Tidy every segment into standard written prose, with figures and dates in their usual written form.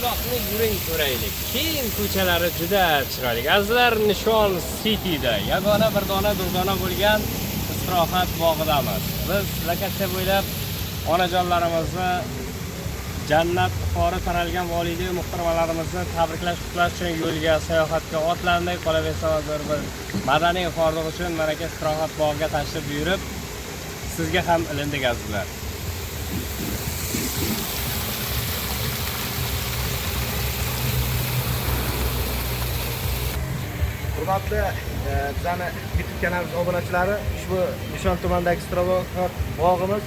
qishloqni yuring ko'raylik. Keyin ko'chalari juda chiroyli. Azizlar, Nishon Cityda yagona bir dona bo'lgan istirohat bog'idamiz. Biz lokatsiya bo'ylab onajonlarimizni jannat qori taralgan volida muhtarmalarimizni tabriklash qutlash uchun yo'lga sayohatga otlandik. Qolaversa hozir bir madaniy xorliq uchun Maraka istirohat bog'iga tashrif buyurib, sizga ham ilindik azizlar. Hurmatli bizani YouTube kanalimiz obunachilari, ushbu Nishon tumanidagi istirohat bog'imiz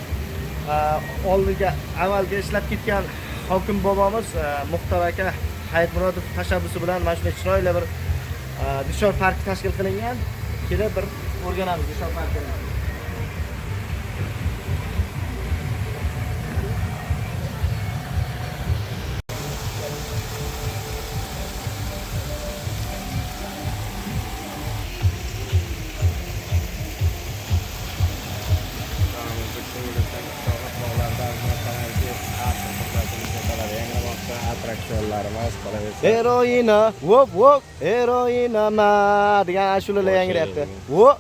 oldiga amalga ishlab ketgan hokim bobomiz Muxtor aka Hayitmurodov tashabbusi bilan mana shunday chiroyli bir Nishon parki tashkil qilingan. Kelib bir o'rganamiz Nishon parkini. Attraksiyonlarimiz qolaversa. Heroina, vop vop, heroina ma degan ashulalar yangrayapti. Vop.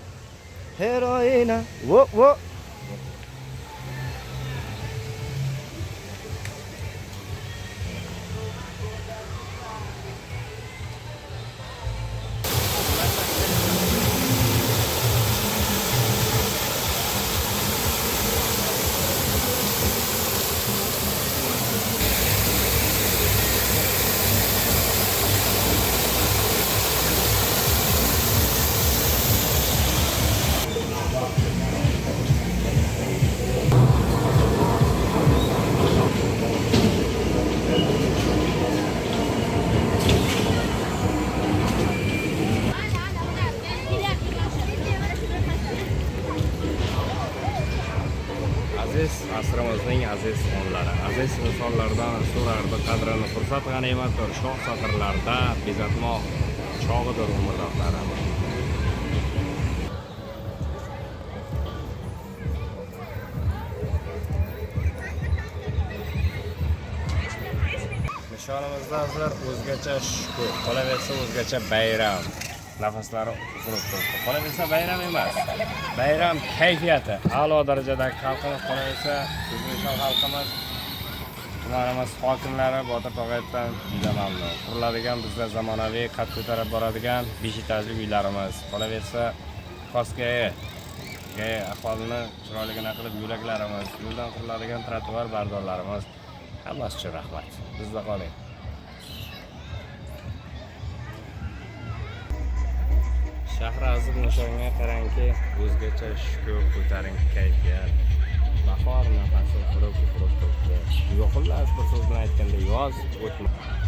Heroina, vop vop. Asrimizning aziz onlari, aziz insonlardan so'rardi qadrini fursat g'animatdir, shoh satrlarda bezatmoq chog'idir umrdoqlari. Nishonimizda azizlar o'zgacha shukur, qolaversa o'zgacha bayram. Nafaslari uzuq turibdi. Qolaversa bayram emas. Bayram kayfiyati, a'lo darajadagi xalqimiz qolaversa, bizning Nishon xalqimiz, tumanimiz hokimlari Botir Tog'ayevdan juda mamnun. Quriladigan bizda zamonaviy qad ko'tarib boradigan 5 etajli uylarimiz, qolaversa Koskaya aholini chiroyligini qilib yo'laklarimiz, yo'ldan quriladigan trotuar bardorlarimiz, hammasi uchun rahmat. Bizda qoling. Shahri aziz Nishonga qarangki, o'zgacha shukur, ko'tarinki kayfiyat, bahor nafasi quruq turibdi. Xullas bir so'z bilan aytganda yoz o'tmoqda.